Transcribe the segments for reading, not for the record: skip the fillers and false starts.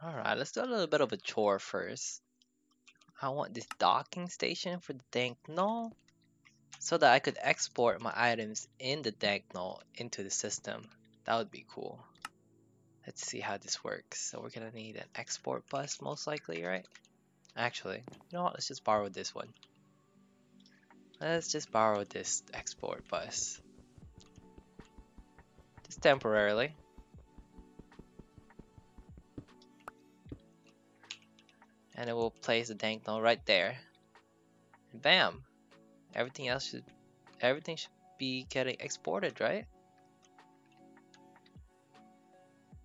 Alright, let's do a little bit of a chore first. I want this docking station for the tank null so that I could export my items in the tank null into the system. That would be cool. Let's see how this works. So we're gonna need an export bus most likely, right? Actually, you know what? Let's just borrow this one. Let's just borrow this export bus. Just temporarily. And it will place the tank null right there. And bam! Everything should be getting exported, right?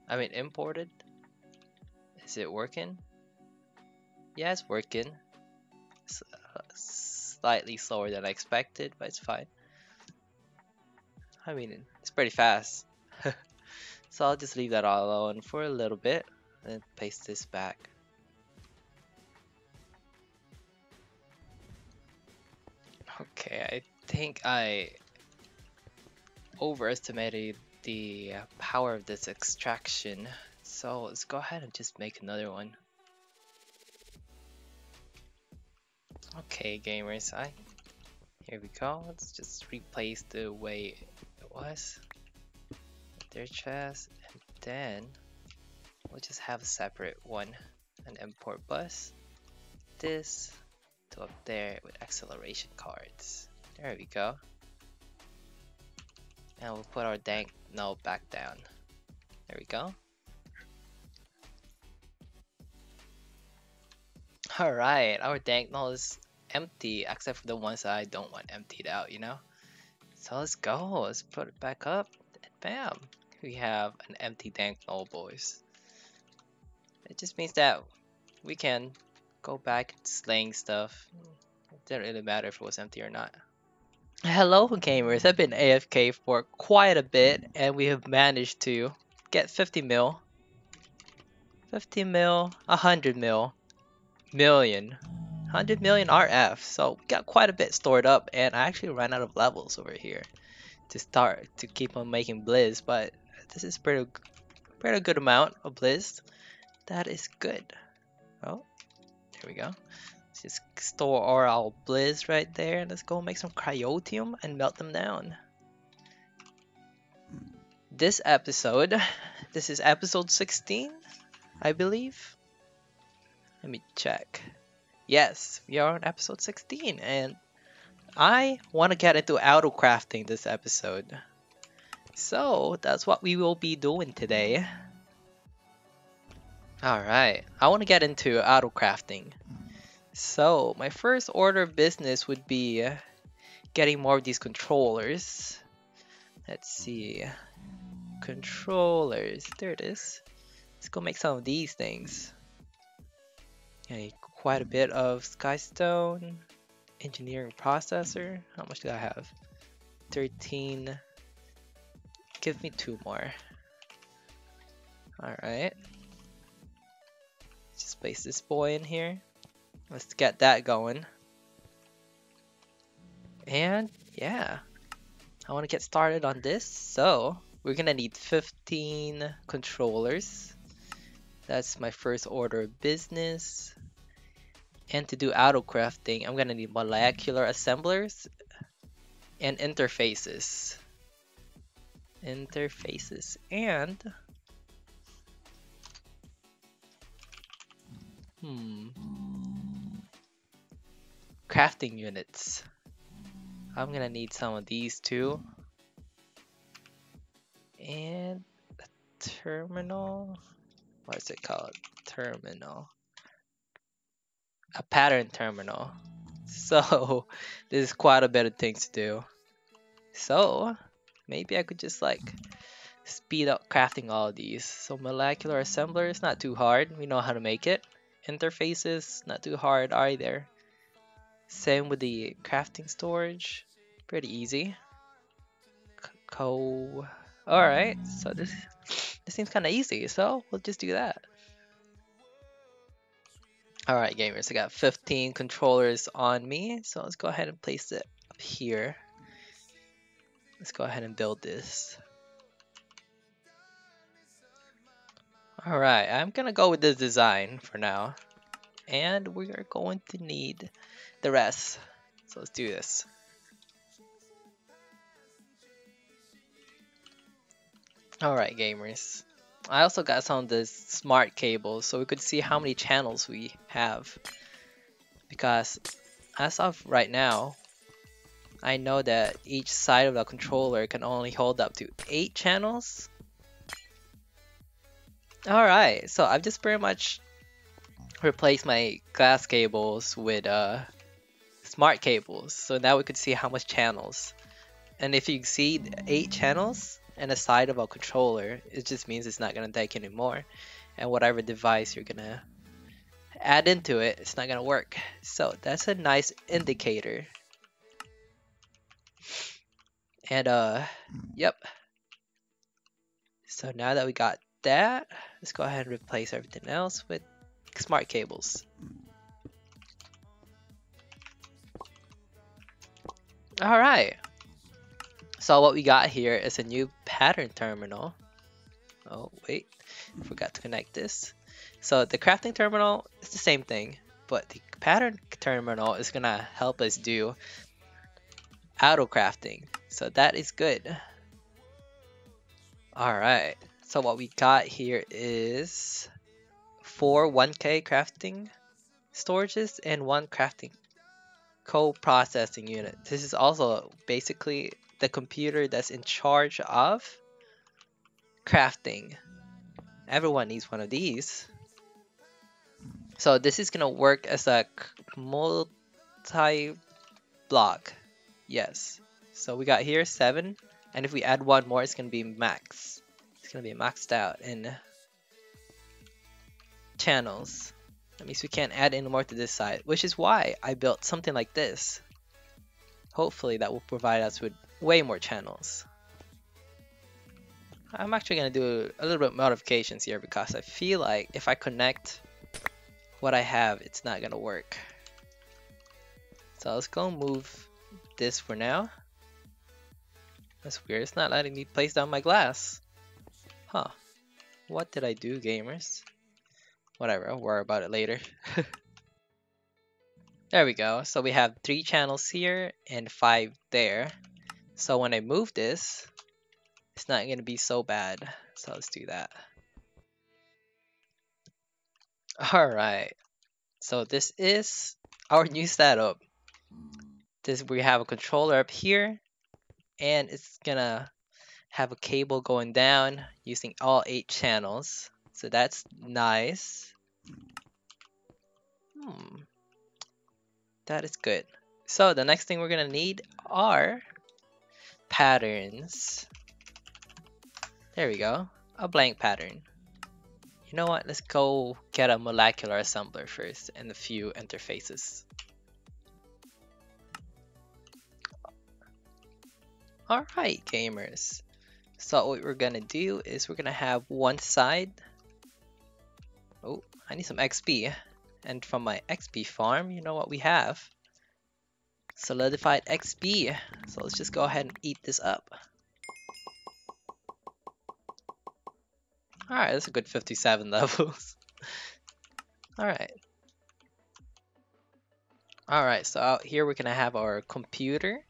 I mean imported. Is it working? Yeah, it's working. Slightly slower than I expected, but it's fine. I mean, it's pretty fast. So I'll just leave that all alone for a little bit and paste this back. Okay, I think I overestimated the power of this extraction. So let's go ahead and just make another one. Okay, gamers, here we go. Let's just replace the way it was. Their chest, and then we'll just have a separate one, an import bus. This to up there with acceleration cards. There we go. And we'll put our dank null back down. There we go. Alright, our dank null is empty except for the ones that I don't want emptied out, you know? So let's go. Let's put it back up. And bam! We have an empty dank null, boys. It just means that we can go back to slaying stuff. It didn't really matter if it was empty or not. Hello gamers, I've been AFK for quite a bit and we have managed to get 50 mil, 50 mil, 100 mil, million, 100 million RF. So got quite a bit stored up and I actually ran out of levels over here to start to keep on making blizz, but this is pretty good amount of blizz. That is good. Oh, there we go. Let's just store all our blizz right there and let's go make some cryotium and melt them down. This is episode 16, I believe. Let me check. Yes, we are on episode 16 and I want to get into auto crafting this episode. So that's what we will be doing today. Alright, I want to get into auto crafting. So my first order of business would be getting more of these controllers. Let's see. Controllers. There it is. Let's go make some of these things. Okay, quite a bit of skystone. Engineering processor. How much do I have? 13. Give me 2 more. Alright. Just place this boy in here. Let's get that going. And yeah, I want to get started on this. So we're gonna need 15 controllers. That's my first order of business. And to do auto crafting, I'm gonna need molecular assemblers and interfaces. And crafting units. I'm gonna need some of these too. And a terminal. What is it called? Terminal. A pattern terminal. So this is quite a bit of things to do. So maybe I could just like speed up crafting all of these. So molecular assembler is not too hard. We know how to make it. Interfaces, not too hard either. Same with the crafting storage. Pretty easy. Alright, so this seems kind of easy, so we'll just do that. Alright gamers, I got 15 controllers on me, so let's go ahead and place it up here. Let's go ahead and build this. Alright, I'm gonna go with this design for now. And we are going to need the rest. So let's do this. Alright, gamers. I also got some of the smart cables so we could see how many channels we have. Because as of right now, I know that each side of the controller can only hold up to 8 channels. Alright, so I've just pretty much replaced my glass cables with smart cables. So now we could see how much channels. And if you exceed 8 channels and a side of a controller, it just means it's not gonna take anymore. And whatever device you're gonna add into it, it's not gonna work. So that's a nice indicator. And yep. So now that we got that, let's go ahead and replace everything else with smart cables. Alright. So what we got here is a new pattern terminal. Oh, wait. Forgot to connect this. So the crafting terminal is the same thing, but the pattern terminal is gonna help us do auto crafting. So that is good. Alright. So what we got here is 4 1K crafting storages and 1 crafting co-processing unit. This is also basically the computer that's in charge of crafting. Everyone needs one of these. So this is gonna work as a multi-block. Yes. So we got here 7, and if we add 1 more, it's gonna be max. It's gonna be maxed out in channels. That means we can't add any more to this side, which is why I built something like this. Hopefully that will provide us with way more channels. I'm actually going to do a little bit of modifications here because I feel like if I connect what I have, it's not going to work. So let's go move this for now. That's weird, it's not letting me place down my glass. Huh. What did I do, gamers? Whatever, I'll worry about it later. There we go. So we have 3 channels here and 5 there. So when I move this, it's not going to be so bad. So let's do that. Alright. So this is our new setup. We have a controller up here, and it's gonna have a cable going down using all 8 channels. So that's nice. That is good. So the next thing we're gonna need are patterns. There we go. A blank pattern. You know what? Let's go get a molecular assembler first and a few interfaces. Alright, gamers. So what we're gonna do is we're gonna have one side. Oh, I need some XP. And from my XP farm, you know what we have? Solidified XP. So let's just go ahead and eat this up. Alright, that's a good 57 levels. Alright. Alright, so out here we're gonna have our computer.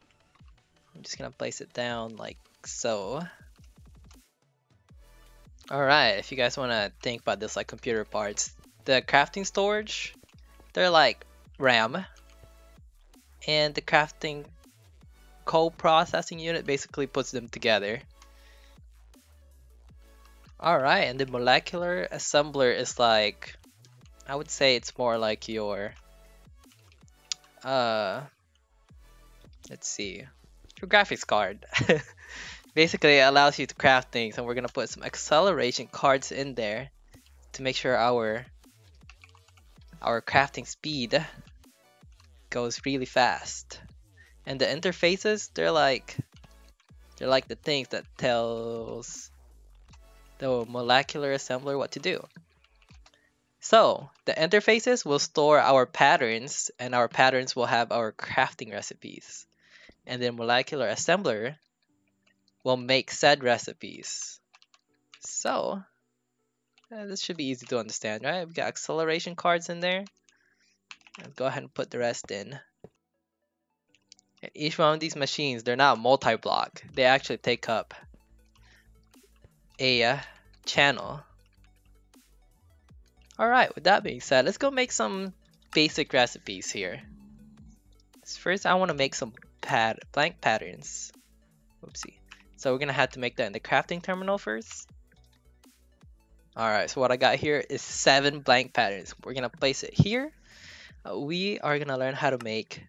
I'm just gonna place it down like so. Alright, if you guys wanna think about this like computer parts, the crafting storage, they're like RAM. And the crafting co-processing unit basically puts them together. Alright, and the molecular assembler is like, I would say it's more like your, let's see, your graphics card. Basically, it allows you to craft things, and we're gonna put some acceleration cards in there to make sure our crafting speed goes really fast. And the interfaces, they're like the things that tells the molecular assembler what to do. So the interfaces will store our patterns, and our patterns will have our crafting recipes. And the molecular assembler will make said recipes. So This should be easy to understand, right? We got acceleration cards in there. Let's go ahead and put the rest in. And each one of these machines, they're not multi-block. They actually take up a channel. Alright, with that being said, let's go make some basic recipes here. First, I want to make some blank patterns. Oopsie. So we're going to have to make that in the crafting terminal first. Alright, so what I got here is 7 blank patterns. We're going to place it here. We are going to learn how to make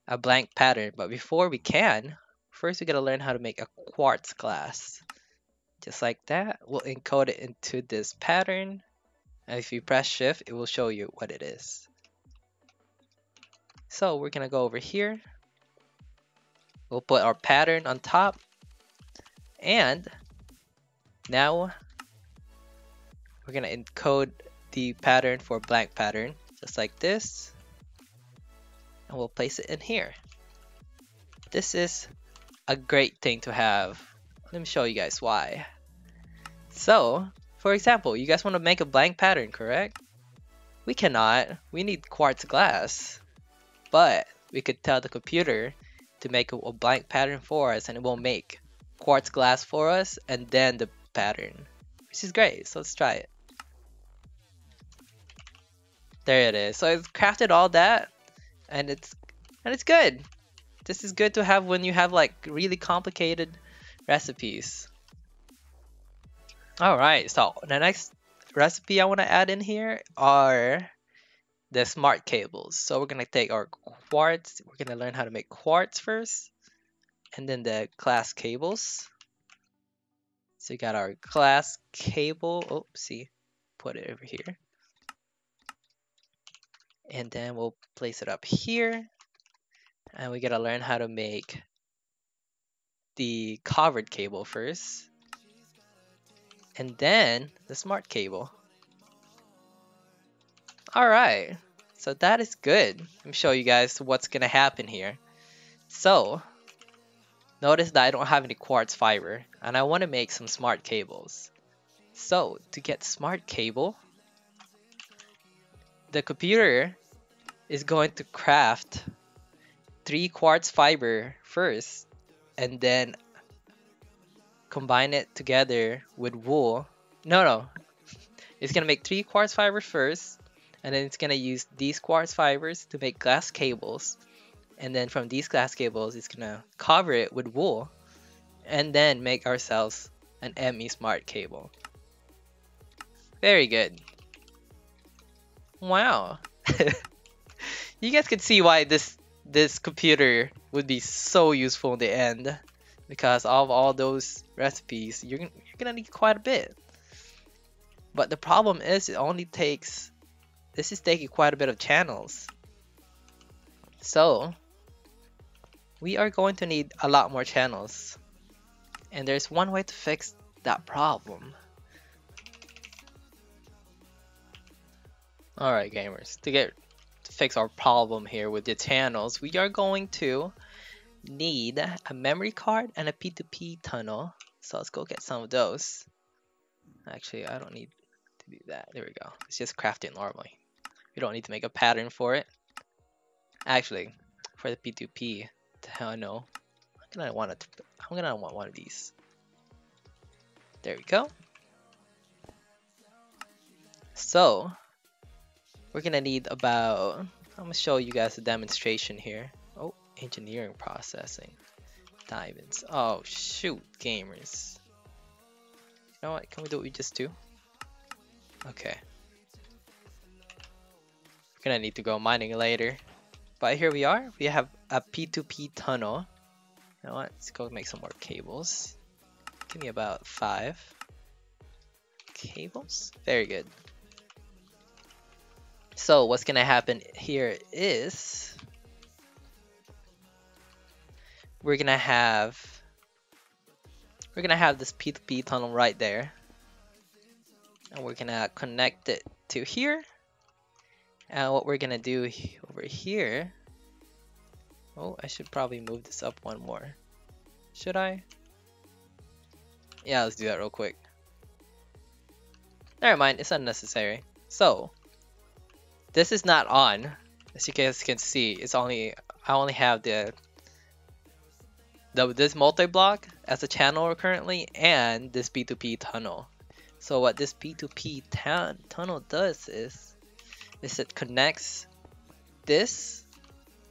a blank pattern. But before we can, first we got to learn how to make a quartz glass. Just like that, we'll encode it into this pattern. And if you press shift, it will show you what it is. So we're gonna go over here. We'll put our pattern on top. And now we're gonna encode the pattern for blank pattern, just like this. And we'll place it in here. This is a great thing to have. Let me show you guys why. So, for example, you guys want to make a blank pattern, correct? We cannot. We need quartz glass. But we could tell the computer to make a blank pattern for us, and it will make quartz glass for us and then the pattern, which is great. So let's try it. There it is. So it's crafted all that, and it's good. This is good to have when you have like really complicated recipes. Alright, so the next recipe I want to add in here are the smart cables. So we're going to take our quartz, we're going to learn how to make quartz first, and then the glass cables. So we got our glass cable, oopsie, put it over here. And then we'll place it up here. And we got to learn how to make the covered cable first. And then the smart cable. Alright, so that is good. Let me show you guys what's gonna happen here. So, notice that I don't have any quartz fiber, and I want to make some smart cables. So, to get smart cable, the computer is going to craft 3 quartz fiber first, and then combine it together with wool. No. It's gonna make 3 quartz fibers first, and then it's gonna use these quartz fibers to make glass cables. And then from these glass cables, it's gonna cover it with wool, and then make ourselves an ME smart cable. Very good. Wow. You guys can see why this computer would be so useful in the end. Because of all those recipes, you're gonna need quite a bit. But the problem is, this is taking quite a bit of channels. So, we are going to need a lot more channels. And there's one way to fix that problem. Alright gamers, to fix our problem here with the channels, we are going to need a memory card and a P2P tunnel. So let's go get some of those. Actually, I don't need to do that. There we go. Let's just craft it normally. We don't need to make a pattern for it. Actually, for the P2P tunnel, I'm gonna want one of these. There we go. So we're gonna need about, I'm gonna show you guys a demonstration here. Oh, engineering processing. Diamonds. Oh shoot, gamers. You know what? Can we do what we just do? Okay. We're gonna need to go mining later. But here we are. We have a P2P tunnel. You know what? Let's go make some more cables. Give me about 5 cables. Very good. So what's gonna happen here is we're gonna have this P2P tunnel right there, and we're gonna connect it to here. And what we're gonna do over here, oh, I should probably move this up one more. Should I? Yeah, let's do that real quick. Never mind, it's unnecessary. So, this is not on. As you guys can see, I only have this multi-block as a channel currently, and this P2P tunnel. So what this P2P tunnel does is it connects this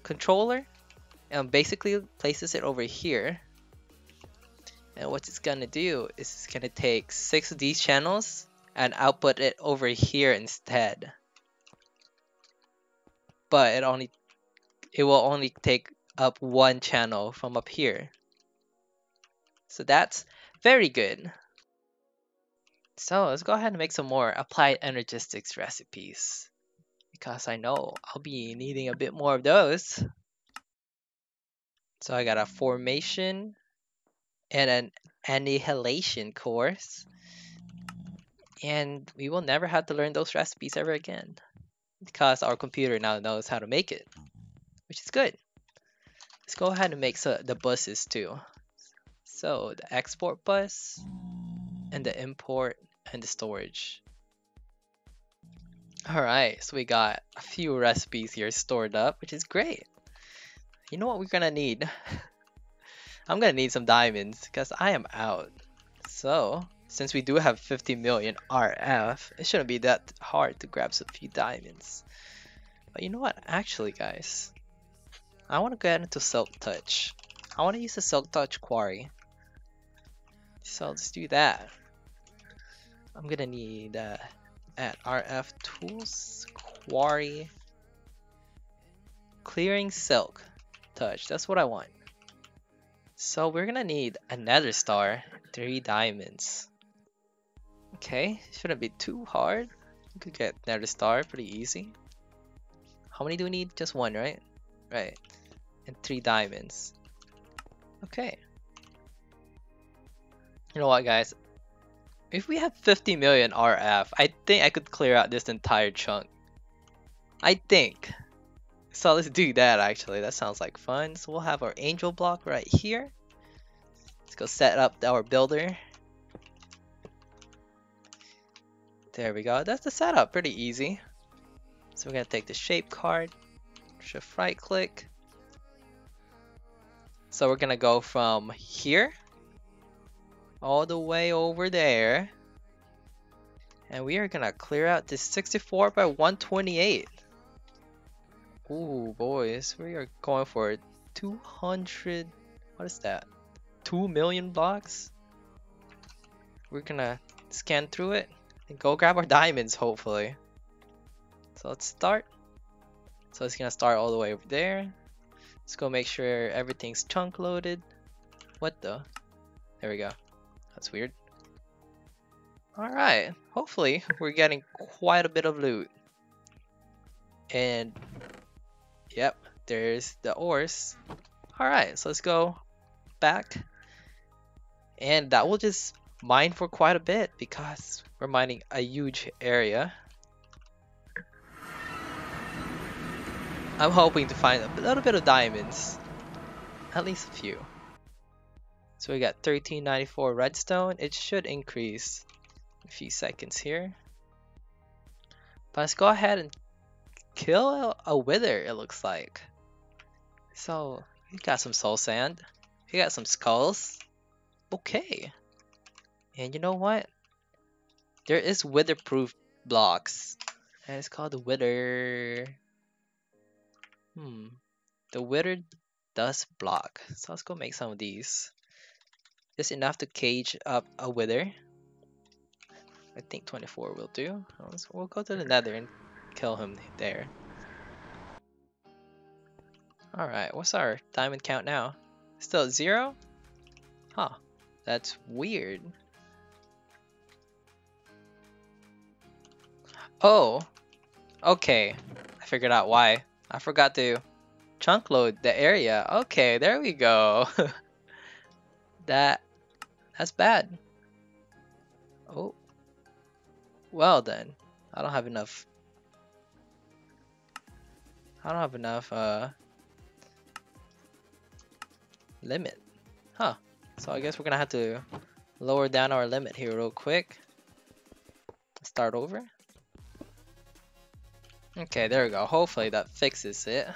controller and basically places it over here. And what it's gonna do is it's gonna take 6 of these channels and output it over here instead. But it will only take up one channel from up here. So that's very good. So let's go ahead and make some more applied energistics recipes, because I know I'll be needing a bit more of those. So I got a formation and an annihilation course, and we will never have to learn those recipes ever again, because our computer now knows how to make it, which is good. Let's go ahead and make the buses too. So the export bus and the import and the storage. Alright, so we got a few recipes here stored up, which is great. You know what we're gonna need? I'm gonna need some diamonds because I am out. So, since we do have 50 million RF, it shouldn't be that hard to grab some few diamonds. But you know what? Actually, guys, I want to get into Silk Touch. I want to use the Silk Touch Quarry. So let's do that. I'm gonna need at RF Tools, Quarry, Clearing Silk Touch. That's what I want. So we're gonna need a nether star, 3 diamonds. Okay, shouldn't be too hard. We could get nether star pretty easy. How many do we need? Just 1, right? Right. And 3 diamonds. Okay. You know what, guys? If we have 50 million RF, I think I could clear out this entire chunk. I think. So let's do that actually. That sounds like fun. So we'll have our angel block right here. Let's go set up our builder. There we go. That's the setup. Pretty easy. So we're gonna take the shape card, shift right click. So we're gonna go from here all the way over there. And we are gonna clear out this 64 by 128. Ooh, boys, we are going for 200. What is that? 2 million blocks? We're gonna scan through it and go grab our diamonds, hopefully. So let's start. So it's gonna start all the way over there. Let's go make sure everything's chunk loaded. What the? There we go. That's weird. Alright, hopefully we're getting quite a bit of loot. And yep, there's the ores. Alright, so let's go back. And that will just mine for quite a bit because we're mining a huge area. I'm hoping to find a little bit of diamonds. At least a few. So we got 1394 redstone. It should increase in a few seconds here. But let's go ahead and kill a wither, it looks like. So we got some soul sand. We got some skulls. Okay. And you know what? There is wither-proof blocks. And it's called the wither. The wither dust block. So let's go make some of these. Just enough to cage up a wither. I think 24 will do. We'll go to the nether and kill him there. Alright, what's our diamond count now? Still at 0? Huh, that's weird. Oh, okay. I figured out why. I forgot to chunk load the area. Okay, there we go. That's bad. Oh. Well then. I don't have enough limit. Huh. So I guess we're gonna have to lower down our limit here real quick. Let's start over. Okay, there we go. Hopefully that fixes it.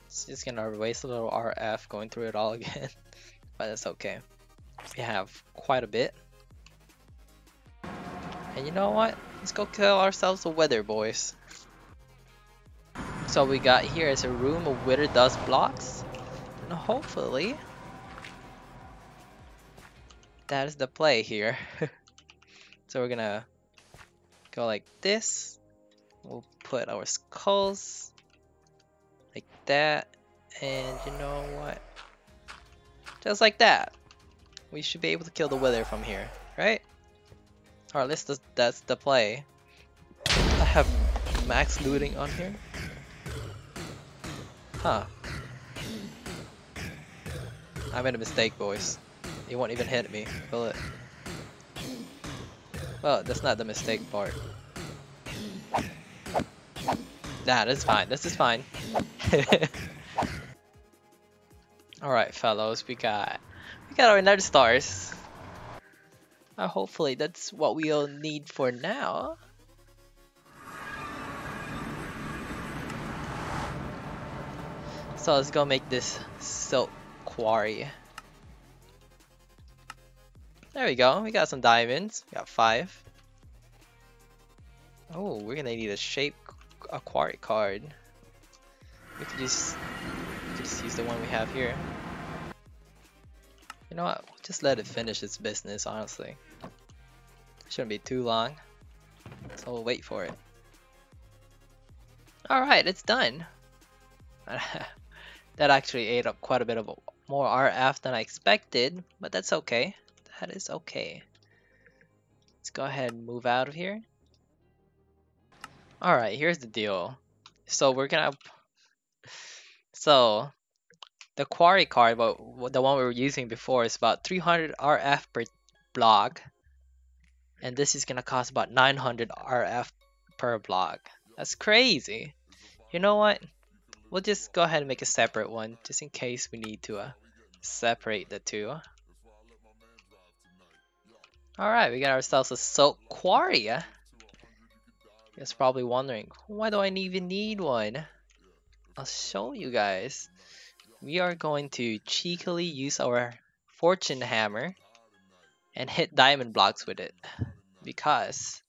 It's just gonna waste a little RF going through it all again, but that's okay. We have quite a bit. And you know what? Let's go kill ourselves a wither, boys. So we got here is a room of wither dust blocks. And hopefully that is the play here. So we're gonna go like this. We'll put our skulls like that. And you know what? Just like that. We should be able to kill the wither from here, right? Or at least that's the play. I have max looting on here. Huh. I made a mistake, boys. It won't even hit me, will it? Well, that's not the mistake part. Nah, that's fine. This is fine. Alright, fellows, we got our nether stars. Hopefully that's what we'll need for now. So let's go make this silk quarry. There we go. We got some diamonds. We got 5. Oh, we're gonna need a quarry card. We could just use the one we have here. You know what? We'll just let it finish its business, honestly. Shouldn't be too long. So we'll wait for it. Alright, it's done. That actually ate up quite a bit of more RF than I expected, but that's okay. That is okay. Let's go ahead and move out of here. Alright, here's the deal. So the quarry card, but the one we were using before, is about 300 RF per block. And this is gonna cost about 900 RF per block. That's crazy. You know what? We'll just go ahead and make a separate one, just in case we need to separate the two. Alright, we got ourselves a silk quarry. You're probably wondering, why do I even need one? I'll show you guys. We are going to cheekily use our fortune hammer and hit diamond blocks with it, because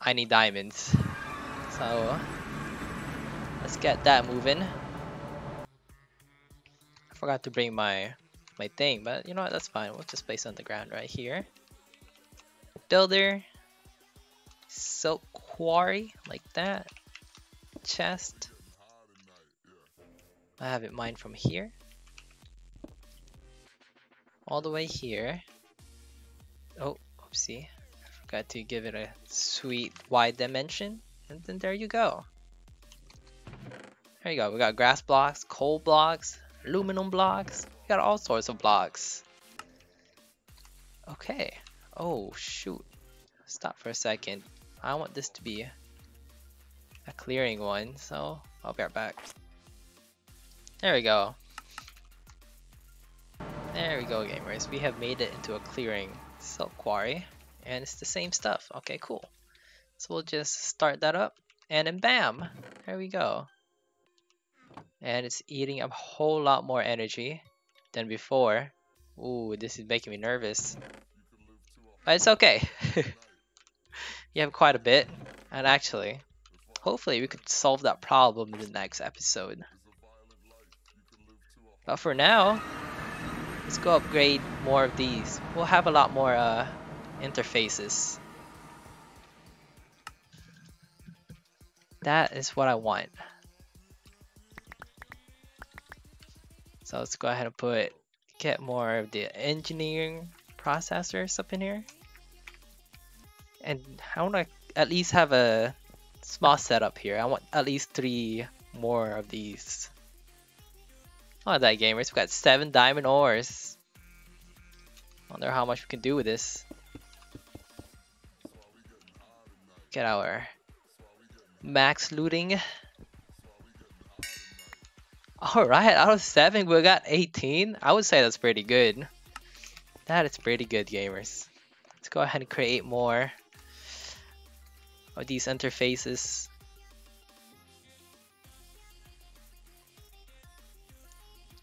I need diamonds. So let's get that moving. I forgot to bring my thing, but you know what, that's fine. We'll just place it on the ground right here. Builder, silk quarry, like that. Chest. I have it mined from here all the way here. Oh, oopsie. I forgot to give it a sweet wide dimension. And then there you go. There you go. We got grass blocks, coal blocks, aluminum blocks. We got all sorts of blocks. Okay. Oh, shoot. Stop for a second. I want this to be a clearing one, so I'll be right back. There we go. There we go, gamers. We have made it into a clearing silk quarry, and it's the same stuff. Okay, cool. So we'll just start that up, and then bam! There we go. And it's eating a whole lot more energy than before. Ooh, this is making me nervous. But it's okay. You have quite a bit, and actually, hopefully we could solve that problem in the next episode. But for now, let's go upgrade more of these. We'll have a lot more interfaces. That is what I want. So let's go ahead and get more of the engineering processors up in here. And I want to at least have a small setup here. I want at least 3 more of these. Oh, that gamers, we got 7 diamond ores. Wonder how much we can do with this. Get our max looting. Alright, out of 7 we got 18. I would say that's pretty good. That is pretty good, gamers. Let's go ahead and create more. of these interfaces.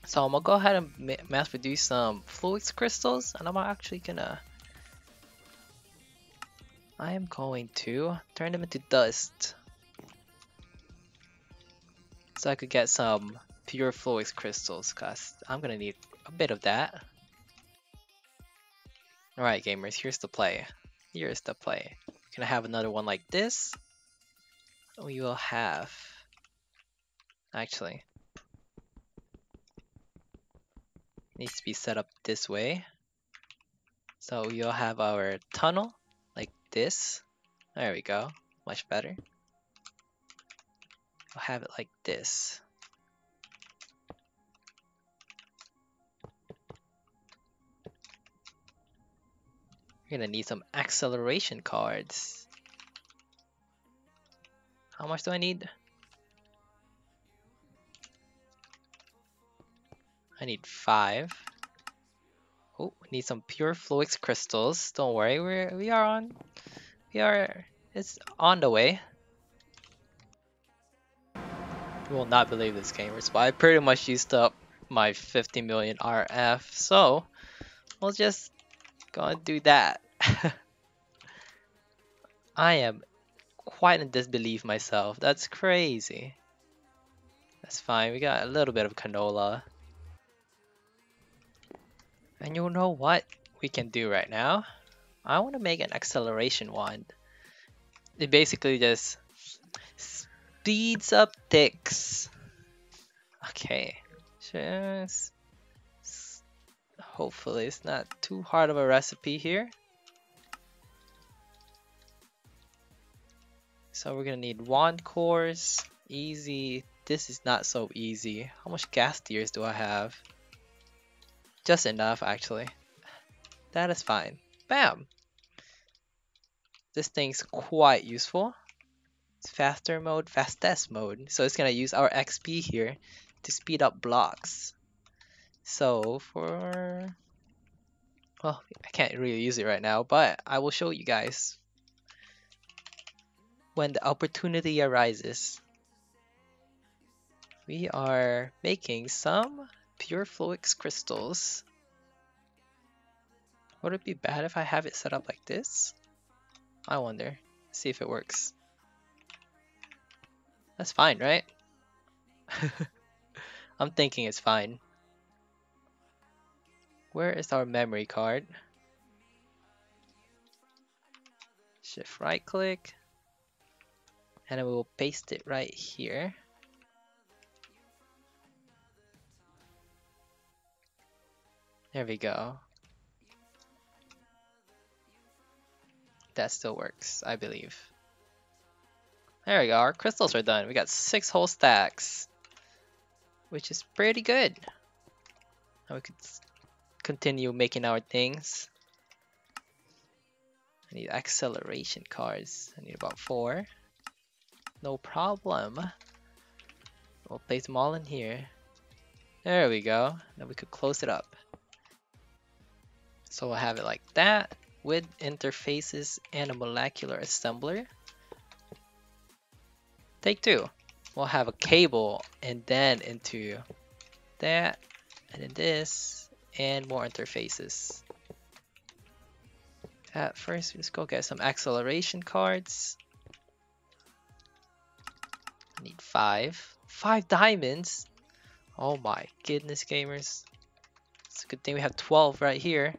So I'm gonna go ahead and mass produce some fluix crystals, and I am going to turn them into dust, so I could get some pure fluix crystals, cause I'm gonna need a bit of that. Alright gamers, here's the play. Here's the play. Gonna have another one like this. We will have, actually, needs to be set up this way. So we'll have our tunnel like this. There we go, much better. We'll have it like this. We're gonna need some acceleration cards. How much do I need? I need 5. Oh, we need some pure fluix crystals. Don't worry, it's on the way. You will not believe this, gamers, but I pretty much used up my 50 million RF, so we'll just go and do that. I am quite in disbelief myself. That's crazy. That's fine. We got a little bit of canola. And you know what we can do right now? I want to make an acceleration wand. It basically just speeds up ticks. Okay. Just hopefully it's not too hard of a recipe here. So we're gonna need wand cores. Easy. This is not so easy. How much gas tiers do I have? Just enough, actually. That is fine. Bam! This thing's quite useful. It's faster mode, fastest mode. So it's gonna use our XP here to speed up blocks. So well, I can't really use it right now, but I will show you guys when the opportunity arises. We are making some pure fluix crystals. Would it be bad if I have it set up like this? I wonder. See if it works. That's fine, right? I'm thinking it's fine. Where is our memory card? Shift right click. And then we will paste it right here. There we go. That still works, I believe. There we go, our crystals are done. We got 6 whole stacks, which is pretty good. Now we could continue making our things. I need acceleration cards. I need about 4. No problem. We'll place them all in here. There we go. Now we could close it up. So we'll have it like that with interfaces and a molecular assembler. Take 2. We'll have a cable and then into that and then this and more interfaces. At first, let's go get some acceleration cards. I need 5. 5 diamonds? Oh my goodness, gamers. It's a good thing we have 12 right here.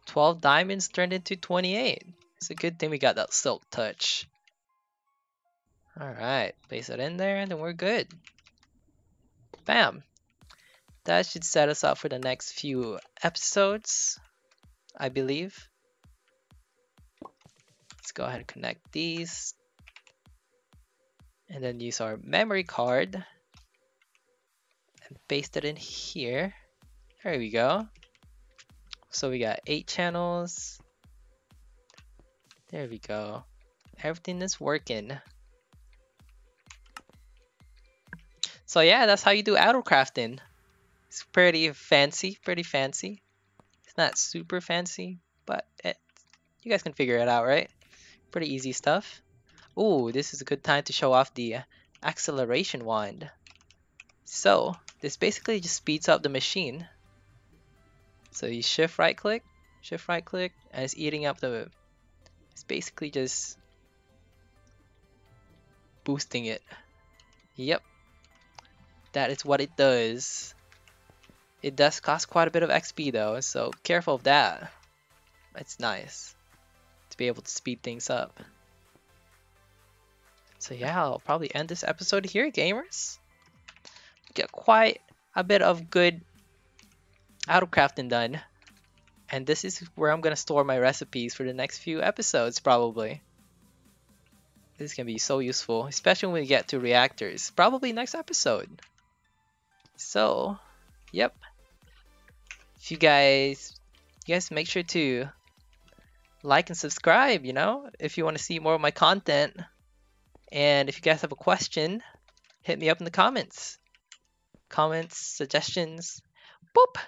12 diamonds turned into 28. It's a good thing we got that silk touch. Alright, place it in there and then we're good. Bam! That should set us up for the next few episodes, I believe. Let's go ahead and connect these. And then use our memory card. And paste it in here. There we go. So we got 8 channels. There we go. Everything is working. So yeah, that's how you do auto crafting. It's pretty fancy, It's not super fancy, but you guys can figure it out, right? Pretty easy stuff. Ooh, this is a good time to show off the acceleration wand. So this basically just speeds up the machine. So you shift right click, and it's eating up the, it's basically just boosting it. Yep, that is what it does. It does cost quite a bit of XP though, so careful of that. It's nice to be able to speed things up. So yeah, I'll probably end this episode here, gamers. Get quite a bit of good autocrafting done. And this is where I'm gonna store my recipes for the next few episodes, probably. This can be so useful, especially when we get to reactors. Probably next episode. So, yep. If you guys make sure to like and subscribe, if you want to see more of my content. And if you guys have a question, hit me up in the comments. Comments, suggestions. Boop!